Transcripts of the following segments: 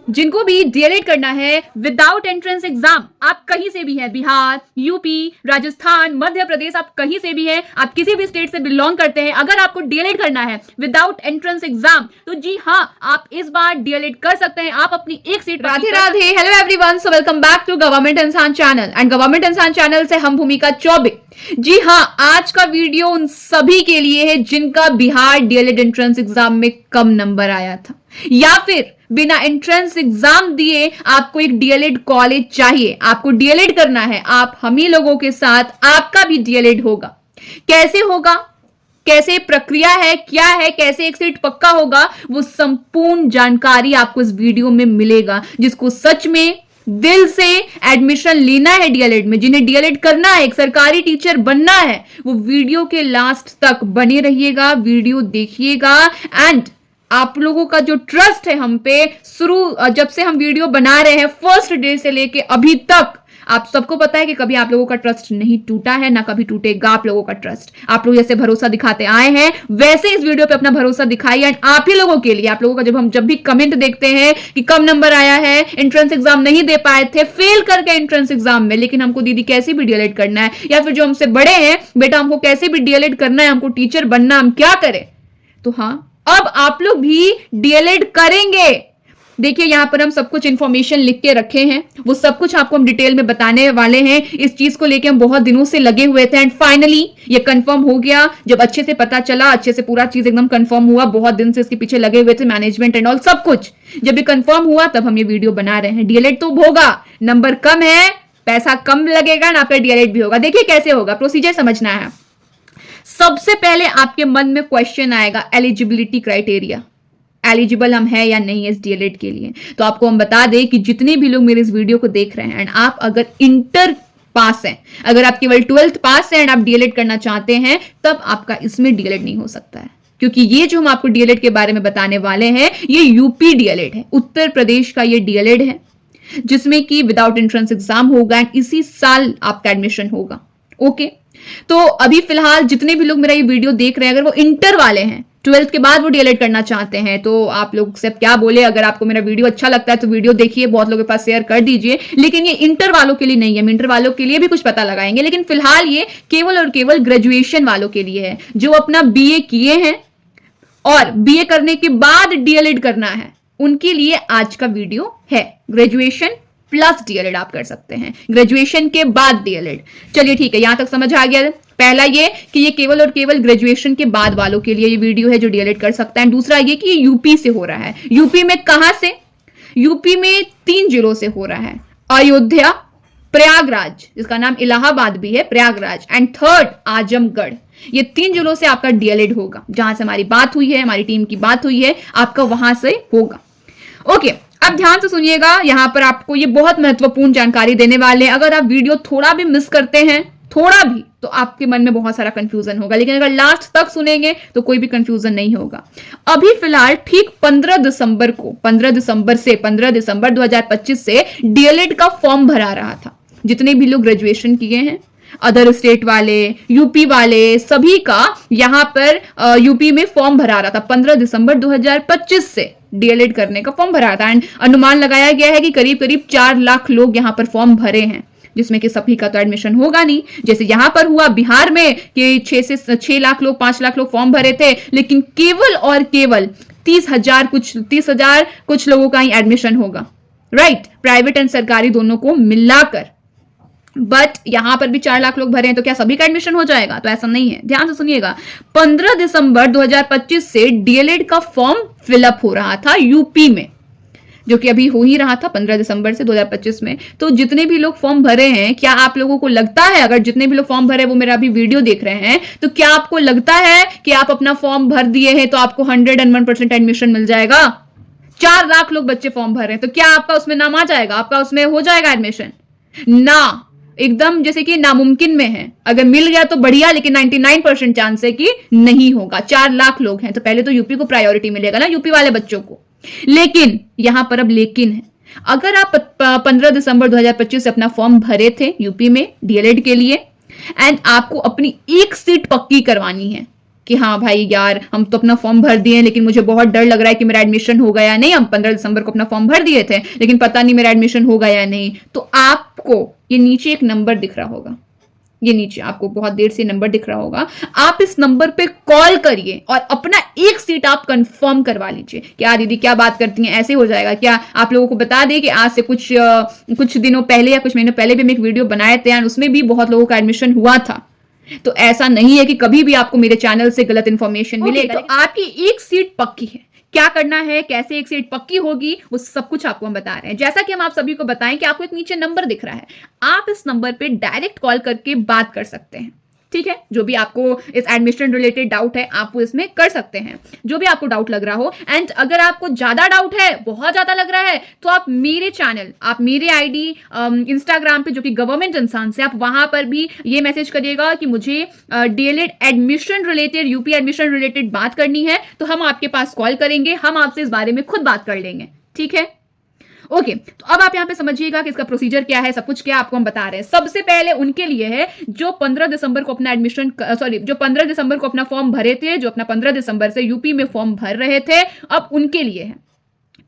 जिनको भी डीएलएड करना है विदाउट एंट्रेंस एग्जाम, आप कहीं से भी हैं, बिहार, यूपी, राजस्थान, मध्य प्रदेश, आप कहीं से भी हैं, आप किसी भी स्टेट से बिलोंग करते हैं, अगर आपको डीएलएड करना है विदाउट एंट्रेंस एग्जाम, तो जी हाँ, आप इस बार डीएलएड कर सकते हैं। आप अपनी एक seat. Radhe Radhe, hello everyone, so welcome back to government इंसान चैनल एंड गवर्नमेंट इंसान चैनल से हम भूमिका चौबे। जी हाँ, आज का वीडियो उन सभी के लिए है जिनका बिहार डीएलएड एंट्रेंस एग्जाम में कम नंबर आया था, या फिर बिना एंट्रेंस एग्जाम दिए आपको एक डीएलएड कॉलेज चाहिए, आपको डीएलएड करना है। आप हम ही लोगों के साथ आपका भी डीएलएड होगा। कैसे होगा, कैसे प्रक्रिया है, क्या है, कैसे एक सीट पक्का होगा, वो संपूर्ण जानकारी आपको इस वीडियो में मिलेगा। जिसको सच में दिल से एडमिशन लेना है डीएलएड में, जिन्हें डीएलएड करना है, एक सरकारी टीचर बनना है, वो वीडियो के लास्ट तक बने रहिएगा, वीडियो देखिएगा। एंड आप लोगों का जो ट्रस्ट है हम पे, जब से हम वीडियो बना रहे हैं फर्स्ट डे से लेके अभी तक, आप सबको पता है कि कभी आप लोगों का ट्रस्ट नहीं टूटा है, ना कभी टूटेगा आप लोगों का ट्रस्ट। आप लोग जैसे भरोसा दिखाते आए हैं, वैसे इस वीडियो पे अपना भरोसा दिखाइए। एंड आप ही लोगों के लिए, आप लोगों का जब भी कमेंट देखते हैं कि कम नंबर आया है, एंट्रेंस एग्जाम नहीं दे पाए थे, फेल करके एंट्रेंस एग्जाम में, लेकिन हमको दीदी कैसे भी डीएलएड करना है, या फिर जो हमसे बड़े हैं, बेटा हमको कैसे भी डीएलएड करना है, हमको टीचर बनना, हम क्या करें। तो हाँ, अब आप लोग भी डीएलएड करेंगे। देखिए, यहां पर हम सब कुछ इंफॉर्मेशन लिख के रखे हैं, वो सब कुछ आपको हम डिटेल में बताने वाले हैं। इस चीज को लेके हम बहुत दिनों से लगे हुए थे एंड फाइनली ये कंफर्म हो गया। जब अच्छे से पता चला, अच्छे से पूरा चीज एकदम कंफर्म हुआ, बहुत दिन से इसके पीछे लगे हुए थे, मैनेजमेंट एंड ऑल सब कुछ, जब ये कंफर्म हुआ तब हम ये वीडियो बना रहे हैं। डीएलएड तो होगा, नंबर कम है, पैसा कम लगेगा ना, आपका डीएलएड भी होगा। देखिए कैसे होगा, प्रोसीजर समझना है। सबसे पहले आपके मन में क्वेश्चन आएगा एलिजिबिलिटी क्राइटेरिया, एलिजिबल हम है या नहीं इस डीएलएड के लिए। तो आपको हम बता दें कि जितने भी लोग मेरे इस वीडियो को देख रहे हैं एंड आप अगर इंटर पास हैं, अगर आप केवल 12th पास हैं एंड आप डीएलएड करना चाहते हैं, तब आपका इसमें डीएलएड नहीं हो सकता है, क्योंकि ये जो हम आपको डीएलएड के बारे में बताने वाले हैं, ये यूपी डीएलएड है, उत्तर प्रदेश का ये डीएलएड है, जिसमें कि विदाउट एंट्रेंस एग्जाम होगा एंड इसी साल आपका एडमिशन होगा। ओके, तो अभी फिलहाल जितने भी लोग मेरा ये वीडियो देख रहे हैं, अगर वो इंटर वाले हैं, 12th के बाद वो डीएलएड करना चाहते हैं, तो आप लोग से क्या बोले, अगर आपको मेरा वीडियो अच्छा लगता है तो वीडियो देखिए, बहुत लोगों के पास शेयर कर दीजिए। लेकिन ये इंटर वालों के लिए नहीं है, हम इंटर वालों के लिए भी कुछ पता लगाएंगे, लेकिन फिलहाल ये केवल और केवल ग्रेजुएशन वालों के लिए है, जो अपना बीए किए हैं और बीए करने के बाद डीएलएड करना है, उनके लिए आज का वीडियो है। ग्रेजुएशन प्लस डीएलएड आप कर सकते हैं, ग्रेजुएशन के बाद डीएलएड। चलिए ठीक है, यहां तक समझ आ गया। पहला ये कि ये केवल और केवल ग्रेजुएशन के बाद वालों के लिए ये वीडियो है जो डीएलएड कर सकता है। दूसरा ये कि ये यूपी से हो रहा है। यूपी में कहां से? यूपी में 3 जिलों से हो रहा है, अयोध्या, प्रयागराज, जिसका नाम इलाहाबाद भी है, प्रयागराज, एंड थर्ड आजमगढ़। ये 3 जिलों से आपका डीएलएड होगा। जहां से हमारी बात हुई है, हमारी टीम की बात हुई है, आपका वहां से होगा। ओके, अब ध्यान से सुनिएगा, यहां पर आपको ये बहुत महत्वपूर्ण जानकारी देने वाले हैं। अगर आप वीडियो थोड़ा भी मिस करते हैं, थोड़ा भी, तो आपके मन में बहुत सारा कंफ्यूजन होगा, लेकिन अगर लास्ट तक सुनेंगे तो कोई भी कंफ्यूजन नहीं होगा। अभी फिलहाल ठीक 15 दिसंबर को, 15 दिसंबर 2025 से डीएलएड का फॉर्म भरा रहा था। जितने भी लोग ग्रेजुएशन किए हैं, अदर स्टेट वाले, यूपी वाले, सभी का यहां पर यूपी में फॉर्म भरा रहा था। 15 दिसंबर 2025 से डीएलएड करने का फॉर्म भरा था एंड अनुमान लगाया गया है कि करीब करीब 4 लाख लोग यहां पर फॉर्म भरे हैं, जिसमें कि सभी का तो एडमिशन होगा नहीं, जैसे यहां पर हुआ बिहार में कि 6 लाख लोग, 5 लाख लोग फॉर्म भरे थे, लेकिन केवल और केवल 30,000 कुछ लोगों का ही एडमिशन होगा, राइट, प्राइवेट एंड सरकारी दोनों को मिलाकर। बट यहां पर भी 4 लाख लोग भरे हैं, तो क्या सभी का एडमिशन हो जाएगा? तो ऐसा नहीं है, ध्यान से सुनिएगा। 15 दिसंबर 2025 से डीएलएड का फॉर्म फिलअप हो रहा था यूपी में, जो कि अभी हो ही रहा था 15 दिसंबर से 2025 में। तो जितने भी लोग फॉर्म भरे हैं, क्या आप लोगों को लगता है, अगर जितने भी लोग फॉर्म भरे वो मेरा अभी वीडियो देख रहे हैं, तो क्या आपको लगता है कि आप अपना फॉर्म भर दिए हैं तो आपको 101% एडमिशन मिल जाएगा? 4 लाख लोग बच्चे फॉर्म भर रहे हैं, तो क्या आपका उसमें नाम आ जाएगा, आपका उसमें हो जाएगा एडमिशन? ना, एकदम जैसे कि नामुमकिन में है। अगर मिल गया तो बढ़िया, लेकिन 99% चांस है कि नहीं होगा। 4 लाख लोग हैं तो पहले तो यूपी को प्रायोरिटी मिलेगा ना, यूपी वाले बच्चों को। लेकिन यहां पर अब लेकिन है, अगर आप 15 दिसंबर 2025 से अपना फॉर्म भरे थे यूपी में डीएलएड के लिए एंड आपको अपनी एक सीट पक्की करवानी है, कि हाँ भाई यार हम तो अपना फॉर्म भर दिए लेकिन मुझे बहुत डर लग रहा है कि मेरा एडमिशन होगा या नहीं। हम 15 दिसंबर को अपना फॉर्म भर दिए थे लेकिन पता नहीं मेरा एडमिशन होगा या नहीं। तो आपको ये नीचे एक नंबर दिख रहा होगा, ये नीचे आपको बहुत देर से नंबर दिख रहा होगा। आप इस नंबर पे कॉल करिए और अपना एक सीट आप कंफर्म करवा लीजिए। क्या दीदी क्या बात करती हैं, ऐसे हो जाएगा क्या? आप लोगों को बता दें कि आज से कुछ दिनों पहले या कुछ महीनों पहले भी हम एक वीडियो बनाए थे और उसमें भी बहुत लोगों का एडमिशन हुआ था। तो ऐसा नहीं है कि कभी भी आपको मेरे चैनल से गलत इंफॉर्मेशन मिलेगा। तो आपकी एक सीट पक्की है। क्या करना है, कैसे एक सीट पक्की होगी, वो सब कुछ आपको हम बता रहे हैं। जैसा कि हम आप सभी को बताएं कि आपको एक नीचे नंबर दिख रहा है, आप इस नंबर पे डायरेक्ट कॉल करके बात कर सकते हैं। ठीक है, जो भी आपको इस एडमिशन रिलेटेड डाउट है आप वो इसमें कर सकते हैं, जो भी आपको डाउट लग रहा हो। एंड अगर आपको ज्यादा डाउट है, बहुत ज्यादा लग रहा है, तो आप मेरे चैनल, आप मेरे आईडी इंस्टाग्राम पे जो कि गवर्नमेंट इंसान से, आप वहां पर भी ये मैसेज करिएगा कि मुझे DElEd admission related, UP admission related बात करनी है, तो हम आपके पास कॉल करेंगे, हम आपसे इस बारे में खुद बात कर लेंगे। ठीक है, ओके तो अब आप यहां पे समझिएगा कि इसका प्रोसीजर क्या है, सब कुछ क्या आपको हम बता रहे हैं। सबसे पहले उनके लिए है जो 15 दिसंबर को अपना एडमिशन, जो 15 दिसंबर को अपना फॉर्म भरे थे, जो अपना 15 दिसंबर से यूपी में फॉर्म भर रहे थे, अब उनके लिए है।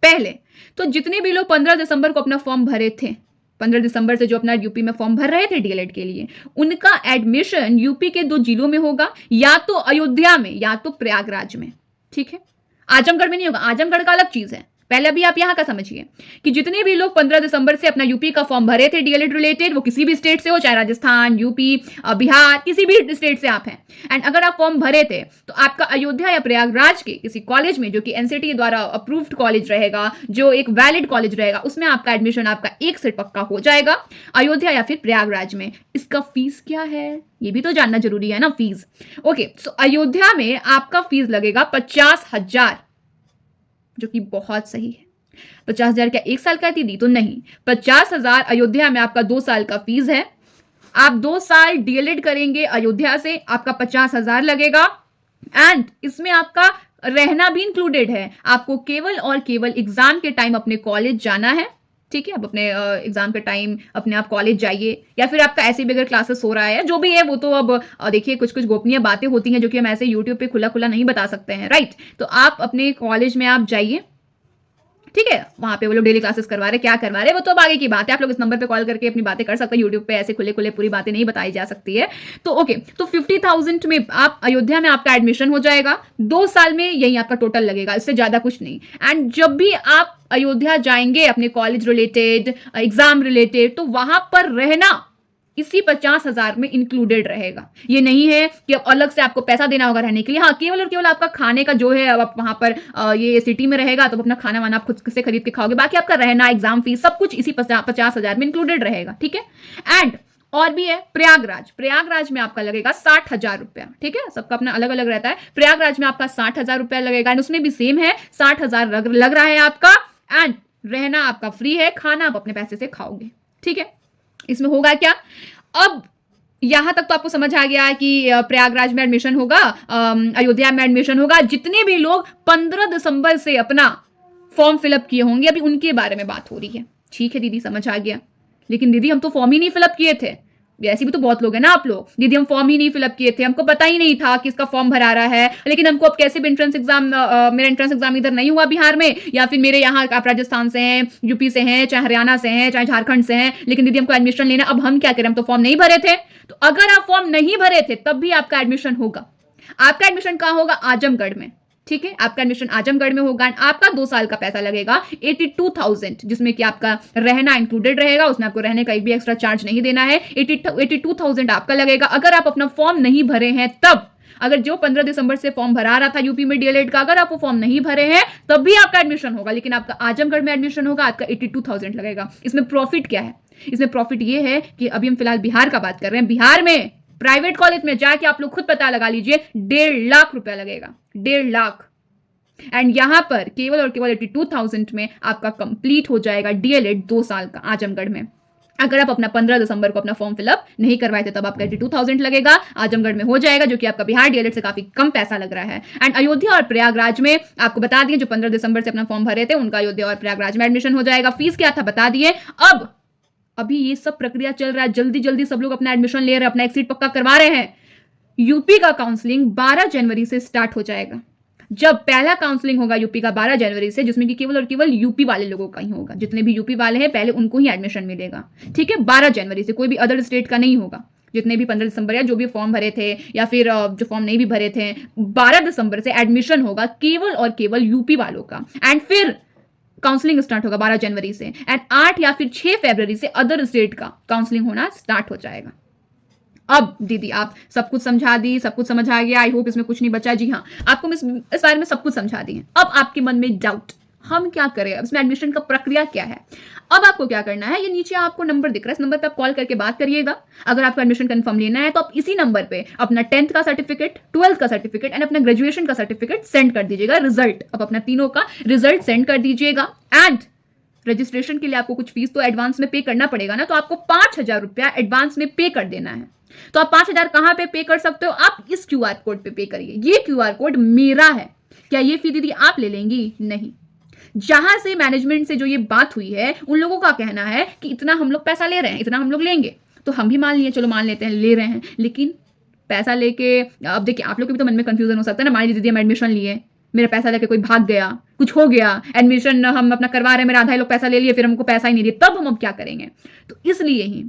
पहले तो जितने भी लोग 15 दिसंबर को अपना फॉर्म भरे थे, 15 दिसंबर से जो अपना यूपी में फॉर्म भर रहे थे डीएलएड के लिए, उनका एडमिशन यूपी के 2 जिलों में होगा, या तो अयोध्या में या तो प्रयागराज में। ठीक है, आजमगढ़ में नहीं होगा, आजमगढ़ का अलग चीज है। पहले अभी आप यहां का समझिए कि जितने भी लोग 15 दिसंबर से अपना यूपी का फॉर्म भरे थे डीएलएड रिलेटेड, वो किसी भी स्टेट से हो, चाहे राजस्थान, यूपी, बिहार, किसी भी स्टेट से आप हैं, एंड अगर आप फॉर्म भरे थे तो आपका अयोध्या या प्रयागराज के किसी कॉलेज में, जो कि एनसीटी द्वारा अप्रूव्ड कॉलेज रहेगा, जो एक वैलिड कॉलेज रहेगा, उसमें आपका एडमिशन, आपका एक सीट पक्का हो जाएगा, अयोध्या या फिर प्रयागराज में। इसका फीस क्या है ये भी तो जानना जरूरी है ना, फीस। ओके, सो अयोध्या में आपका फीस लगेगा 50,000, जो कि बहुत सही है। 50,000 क्या एक साल का दीदी? तो नहीं, 50,000 अयोध्या में आपका 2 साल का फीस है। आप 2 साल डीएलएड करेंगे अयोध्या से, आपका 50,000 लगेगा। एंड इसमें आपका रहना भी इंक्लूडेड है। आपको केवल और केवल एग्जाम के टाइम अपने कॉलेज जाना है। ठीक है, अब अपने एग्जाम के टाइम अपने आप कॉलेज जाइए, या फिर आपका ऐसे भी अगर क्लासेस हो रहा है, जो भी है वो तो अब देखिए कुछ कुछ गोपनीय बातें होती हैं जो कि हम ऐसे यूट्यूब पे खुला खुला नहीं बता सकते हैं, राइट। तो आप अपने कॉलेज में आप जाइए, ठीक है, वहां पे वो लोग डेली क्लासेस करवा रहे, क्या करवा रहे वो तो अब आगे की बात है। आप लोग इस नंबर पे कॉल करके अपनी बातें कर सकते हैं, यूट्यूब पे ऐसे खुले खुले पूरी बातें नहीं बताई जा सकती है। तो ओके, तो 50,000 में आप अयोध्या में आपका एडमिशन हो जाएगा, 2 साल में यही आपका टोटल लगेगा, इससे ज्यादा कुछ नहीं। एंड जब भी आप अयोध्या जाएंगे अपने कॉलेज रिलेटेड, एग्जाम रिलेटेड, तो वहां पर रहना इसी 50,000 में इंक्लूडेड रहेगा। ये नहीं है कि अब अलग से आपको पैसा देना होगा रहने के लिए। हाँ, केवल और केवल आपका खाने का जो है, अब आप वहां पर ये सिटी में रहेगा तो अपना खाना वाना आप खुद से खरीद के खाओगे, बाकी आपका रहना, एग्जाम फीस, सब कुछ इसी 50,000 में इंक्लूडेड रहेगा। ठीक है, एंड और भी है प्रयागराज। प्रयागराज में आपका लगेगा 60,000 रुपया। ठीक है, सबका अपना अलग अलग रहता है। प्रयागराज में आपका 60,000 रुपया लगेगा, एंड उसमें भी सेम है, 60,000 लग रहा है आपका, एंड रहना आपका फ्री है, खाना आप अपने पैसे से खाओगे। ठीक है, इसमें होगा क्या, अब यहां तक तो आपको समझ आ गया कि प्रयागराज में एडमिशन होगा, अयोध्या में एडमिशन होगा। जितने भी लोग 15 दिसंबर से अपना फॉर्म फिलअप किए होंगे, अभी उनके बारे में बात हो रही है। ठीक है दीदी, समझ आ गया, लेकिन दीदी हम तो फॉर्म ही नहीं फिलअप किए थे। ऐसे भी तो बहुत लोग हैं ना आप लोग, दीदी हम फॉर्म ही नहीं फिलअप किए थे, हमको पता ही नहीं था कि इसका फॉर्म भरा रहा है, लेकिन हमको अब कैसे भी एंट्रेंस एग्जाम, मेरा एंट्रेंस एग्जाम इधर नहीं हुआ बिहार में, या फिर मेरे यहाँ आप राजस्थान से हैं, यूपी से हैं, चाहे हरियाणा से हैं, चाहे झारखंड से हैं, लेकिन दीदी हमको एडमिशन लेना, अब हम क्या करें, हम तो फॉर्म नहीं भरे थे। तो अगर आप फॉर्म नहीं भरे थे तब भी आपका एडमिशन होगा। आपका एडमिशन कहाँ होगा? आजमगढ़ में। ठीक है, आपका एडमिशन आजमगढ़ में होगा, आपका 2 साल का पैसा लगेगा 82,000, जिसमें कि आपका रहना इंक्लूडेड रहेगा, उसमें आपको रहने का एक भी एक्स्ट्रा चार्ज नहीं देना है। 82,000 आपका लगेगा। अगर आप अपना फॉर्म नहीं भरे हैं तब, अगर जो 15 दिसंबर से फॉर्म भरा रहा था यूपी में डीएलएड का, अगर आप वो फॉर्म नहीं भरे हैं तब भी आपका एडमिशन होगा, लेकिन आपका आजमगढ़ में एडमिशन होगा, आपका 82,000 लगेगा। इसमें प्रॉफिट क्या है? इसमें प्रॉफिट ये है कि अभी हम फिलहाल बिहार का बात कर रहे हैं, बिहार में प्राइवेट कॉलेज में जाके आप लोग खुद पता लगा लीजिए, 1.5 लाख रुपया लगेगा, 1.5 लाख। एंड यहां पर केवल और केवल 82,000 में आपका कंप्लीट हो जाएगा डीएलएड 2 साल का आजमगढ़ में। अगर आप अपना 15 दिसंबर को अपना फॉर्म फिलअप नहीं करवाए थे तब आपका 82,000 लगेगा, आजमगढ़ में हो जाएगा, जो कि आपका बिहार डीएलएड से काफी कम पैसा लग रहा है। एंड अयोध्या और प्रयागराज में आपको बता दिए, जो 15 दिसंबर से अपना फॉर्म भरे थे उनका अयोध्या और प्रयागराज में एडमिशन हो जाएगा। फीस क्या था बता दिए। अब अभी ये सब प्रक्रिया चल रहा है, जल्दी जल्दी सब लोग अपना एडमिशन ले रहे हैं, अपना एक सीट पक्का करवा रहे हैं। यूपी का काउंसलिंग 12 जनवरी से स्टार्ट हो जाएगा। जब पहला काउंसलिंग होगा यूपी का 12 जनवरी से, जिसमें कि केवल और केवल यूपी वाले लोगों का ही होगा। जितने भी यूपी वाले हैं पहले उनको ही एडमिशन मिलेगा, ठीक है, 12 जनवरी से। कोई भी अदर स्टेट का नहीं होगा। जितने भी 15 दिसंबर या जो भी फॉर्म भरे थे या फिर जो फॉर्म नहीं भी भरे थे, 12 दिसंबर से एडमिशन होगा केवल और केवल यूपी वालों का। एंड फिर काउंसलिंग स्टार्ट होगा 12 जनवरी से, एंड 8 या फिर 6 फरवरी से अदर स्टेट का काउंसलिंग होना स्टार्ट हो जाएगा। अब दीदी आप सब कुछ समझा दी, सब कुछ समझ आ गया, आई होप इसमें कुछ नहीं बचा। जी हाँ, आपको इस बारे में सब कुछ समझा दी है। अब आपके मन में डाउट, हम क्या करें, अब इसमें एडमिशन का प्रक्रिया क्या है। अब आपको क्या करना है, ये नीचे आपको नंबर दिख रहा है, इस नंबर पे आप कॉल करके बात करिएगा। अगर आपको एडमिशन कंफर्म लेना है तो आप इसी नंबर पे अपना 10th का सर्टिफिकेट, 12th का सर्टिफिकेट एंड अपना ग्रेजुएशन का सर्टिफिकेट सेंड कर दीजिएगा। रिजल्ट, अब अपना तीनों का रिजल्ट सेंड कर दीजिएगा। एंड रजिस्ट्रेशन के लिए आपको कुछ फीस तो एडवांस में पे करना पड़ेगा ना, तो आपको 5,000 रुपया एडवांस में पे कर देना है। तो आप 5,000 कहां पे पे कर सकते हो, आप इस क्यूआर कोड पे करिए। ये क्यूआर कोड मेरा है। क्या ये फी दीदी आप ले लेंगी? नहीं। जहां से मैनेजमेंट से जो ये बात हुई है, उन लोगों का कहना है कि इतना हम लोग पैसा ले रहे हैं, इतना हम लोग लेंगे। तो हम भी मान लिए, चलो मान लेते हैं ले रहे हैं, लेकिन पैसा लेके अब देखिए आप लोग के भी तो मन में कंफ्यूजन हो सकता है ना। मान लीजिए दीदी हम एडमिशन लिए, मेरा पैसा लेके कोई भाग गया, कुछ हो गया, एडमिशन हम अपना करवा रहे हैं, मेरा आधा ही लोग पैसा ले लिए, फिर हमको पैसा ही नहीं दिया, तब हम अब क्या करेंगे। तो इसलिए ही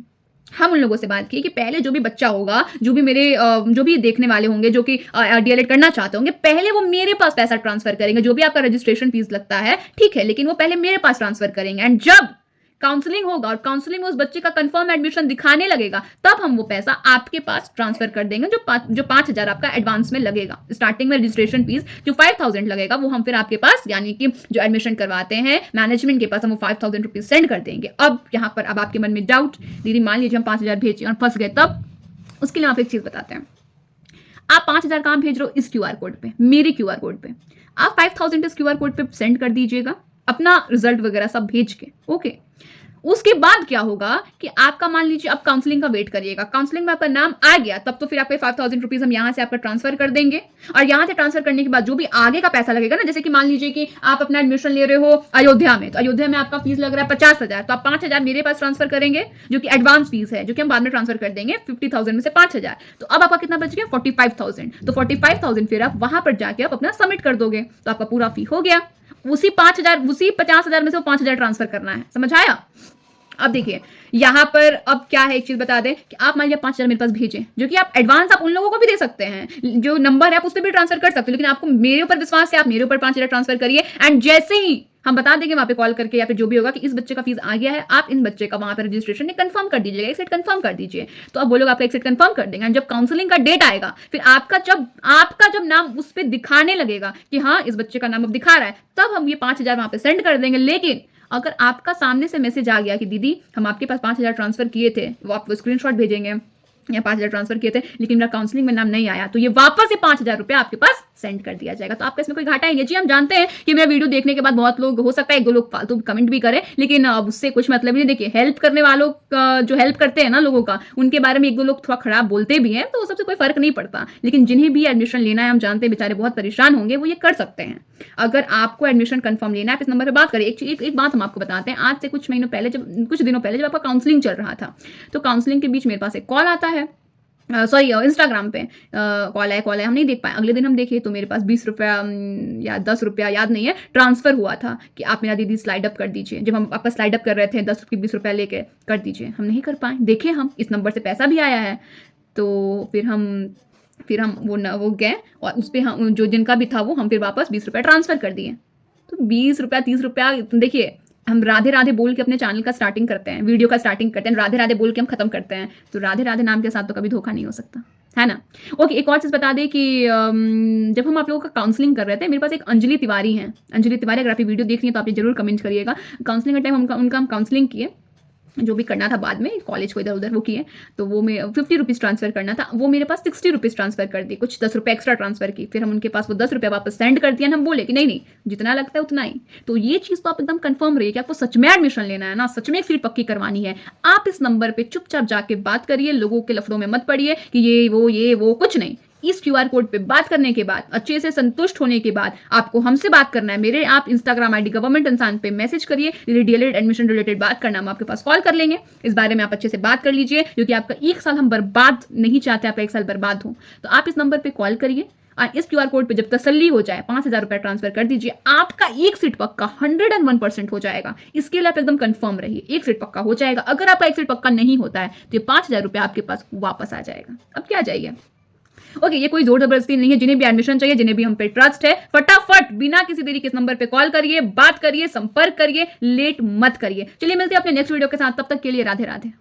हम उन लोगों से बात की कि पहले जो भी बच्चा होगा, जो भी मेरे जो भी देखने वाले होंगे, जो कि डीएलएड करना चाहते होंगे, पहले वो मेरे पास पैसा ट्रांसफर करेंगे। जो भी आपका रजिस्ट्रेशन फीस लगता है ठीक है, लेकिन वो पहले मेरे पास ट्रांसफर करेंगे। एंड जब काउंसलिंग होगा और काउंसलिंग में उस बच्चे का कंफर्म एडमिशन दिखाने लगेगा, तब हम वो पैसा आपके पास ट्रांसफर कर देंगे। जो 5,000 आपका एडवांस में लगेगा, स्टार्टिंग में रजिस्ट्रेशन फीस जो 5,000 लगेगा, वो हम फिर आपके पास, यानी कि जो एडमिशन करवाते हैं मैनेजमेंट के पास, हम वो 5,000 रुपीज सेंड कर देंगे। अब यहाँ पर अब आपके मन में डाउट, दीदी मान लीजिए हम 5,000 भेजे और फंस गए, तब उसके लिए आप एक चीज बताते हैं। आप 5,000 कहां भेज रहे हो? इस क्यूआर कोड पे, मेरे क्यूआर कोड पे। आप 5,000 इस क्यूआर कोड पे सेंड कर दीजिएगा, अपना रिजल्ट वगैरह सब भेज के। ओके, उसके बाद क्या होगा कि आपका मान लीजिए आप काउंसलिंग का वेट करिएगा। काउंसलिंग में आपका नाम आ गया, तब तो फिर आपके 5,000 रुपीज हम यहां से आपका ट्रांसफर कर देंगे। और यहां से ट्रांसफर करने के बाद जो भी आगे का पैसा लगेगा ना, जैसे कि मान लीजिए कि आप अपना एडमिशन ले रहे हो अयोध्या में, तो अयोध्या में आपका फीस लग रहा है 50,000, तो आप 5,000 मेरे पास ट्रांसफर करेंगे, जो कि एडवांस फीस है, जो कि हम बाद में ट्रांसफर कर देंगे 50,000 में से 5,000। तो अब आपका कितना बच गया? 45,000। तो 45,000 फिर आप वहां पर जाके आप अपना सबमिट कर दोगे, तो आपका पूरा फी हो गया। उसी 50,000 में से वो 5,000 ट्रांसफर करना है। समझ आया? अब देखिए यहां पर अब क्या है, एक चीज बता दें कि आप मान लीजिए 5,000 मेरे पास भेजें, जो कि आप एडवांस आप उन लोगों को भी दे सकते हैं, जो नंबर है आप उस पर भी ट्रांसफर कर सकते हो, लेकिन आपको मेरे ऊपर विश्वास है, आप मेरे ऊपर 5,000 ट्रांसफर करिए। एंड जैसे ही हम बता देंगे वहां पे कॉल करके या फिर जो भी होगा कि इस बच्चे का फीस आ गया है, आप इन बच्चे का वहां पर रजिस्ट्रेशन कंफर्म कर दीजिएगा, एक सेट कंफर्म कर दीजिए। तो अब वो लोग आपका एक सेट कंफर्म कर देंगे। जब काउंसलिंग का डेट आएगा, फिर आपका जब नाम उस पर दिखाने लगेगा कि हाँ इस बच्चे का नाम अब दिखा रहा है, तब हम ये 5,000 वहां पे सेंड कर देंगे। लेकिन अगर आपका सामने से मैसेज आ गया कि दीदी हम आपके पास 5,000 ट्रांसफर किए थे, वो आपको स्क्रीनशॉट भेजेंगे या 5,000 ट्रांसफर किए थे, लेकिन मेरा काउंसलिंग में नाम नहीं आया, तो ये वापस से 5,000 रुपया आपके पास सेंड कर दिया जाएगा। तो आपका इसमें कोई घाटा ही नहीं है। जी हम जानते हैं कि मेरा वीडियो देखने के बाद बहुत लोग, हो सकता है 1-2 लोग फालतू कमेंट भी करें, लेकिन अब उससे कुछ मतलब नहीं। देखिए हेल्प करने वालों का, जो हेल्प करते हैं ना लोगों का, उनके बारे में 1-2 लोग थोड़ा खराब बोलते भी हैं, तो सबसे कोई फर्क नहीं पड़ता। लेकिन जिन्हें भी एडमिशन लेना है, हम जानते हैं बेचारे बहुत परेशान होंगे, वो ये कर सकते हैं। अगर आपको एडमिशन कंफर्म लेना है, इस नंबर पर बात करें। एक बात हम आपको बताते हैं, आज से कुछ दिनों पहले जब आपका काउंसलिंग चल रहा था, तो काउंसलिंग के बीच मेरे पास एक कॉल आता है, सॉरी इंस्टाग्राम पे कॉल है, हम नहीं देख पाए। अगले दिन हम देखे तो मेरे पास 20 रुपया या 10 रुपया याद नहीं है, ट्रांसफर हुआ था कि आप मेरा दीदी स्लाइड अप कर दीजिए। जब हम आपका स्लाइड अप कर रहे थे 20 रुपया लेके कर दीजिए, हम नहीं कर पाए। देखे हम इस नंबर से पैसा भी आया है, तो फिर हम वो गए और उस पर हम जो जिनका भी था वो हम फिर वापस 20 रुपया ट्रांसफर कर दिए। तो 20 रुपया 30 रुपया, देखिए हम राधे राधे बोल के अपने चैनल का स्टार्टिंग करते हैं, वीडियो का स्टार्टिंग करते हैं, राधे राधे बोल के हम खत्म करते हैं। तो राधे राधे नाम के साथ तो कभी धोखा नहीं हो सकता, है ना। ओके, एक और चीज़ बता दें कि जब हम आप लोगों का काउंसलिंग कर रहे थे, मेरे पास एक अंजलि तिवारी हैं। अंजलि तिवारी, अगर आप ये वीडियो देख रही हैं तो आप ये जरूर कमेंट करिएगा। काउंसलिंग के टाइम उनका हम काउंसलिंग किए, जो भी करना था बाद में कॉलेज को इधर उधर वो किए, तो वो मैं 50 रुपीज़ ट्रांसफर करना था, वो मेरे पास 60 रुपीज़ ट्रांसफर कर दी, कुछ 10 रुपये एक्स्ट्रा ट्रांसफर की। फिर हम उनके पास वो 10 रुपये वापस सेंड कर दिया। हम बोले कि नहीं जितना लगता है उतना ही। तो ये चीज़ तो आप एकदम कंफर्म रहिए कि आपको सच में एडमिशन लेना है ना, सच में एक सीट पक्की करवानी है। आप इस नंबर पर चुपचाप जाके बात करिए, लोगों के लफड़ों में मत पड़िए कि ये वो कुछ नहीं। इस क्यूआर कोड पे बात करने के बाद, अच्छे से संतुष्ट होने के बाद आपको हमसे बात करना है। मेरे आप इंस्टाग्राम आईडी गवर्नमेंट इंसान पे मैसेज करिए, डीएलएड एडमिशन रिलेटेड बात करना, हम आपके पास कॉल कर लेंगे। इस बारे में आप अच्छे से बात कर लीजिए, क्योंकि आपका एक साल हम बर्बाद नहीं चाहते, आपका एक साल बर्बाद हो। तो आप इस नंबर पे कॉल करिए, इस क्यूआर कोड पे जब तसल्ली हो जाए 5,000 रुपए ट्रांसफर कर दीजिए, आपका एक सीट पक्का 101% हो जाएगा। इसके लिए आप एकदम कंफर्म रहिए, एक सीट पक्का हो जाएगा। अगर आपका एक सीट पक्का नहीं होता है तो ये 5,000 रुपए आपके पास वापस आ जाएगा। अब क्या चाहिए? ओके, ये कोई जोर जबरदस्ती नहीं है। जिन्हें भी एडमिशन चाहिए, जिन्हें भी हम पे ट्रस्ट है, फटाफट बिना किसी देरी के इस नंबर पे कॉल करिए, बात करिए, संपर्क करिए, लेट मत करिए। चलिए मिलते हैं अपने नेक्स्ट वीडियो के साथ, तब तक के लिए राधे राधे।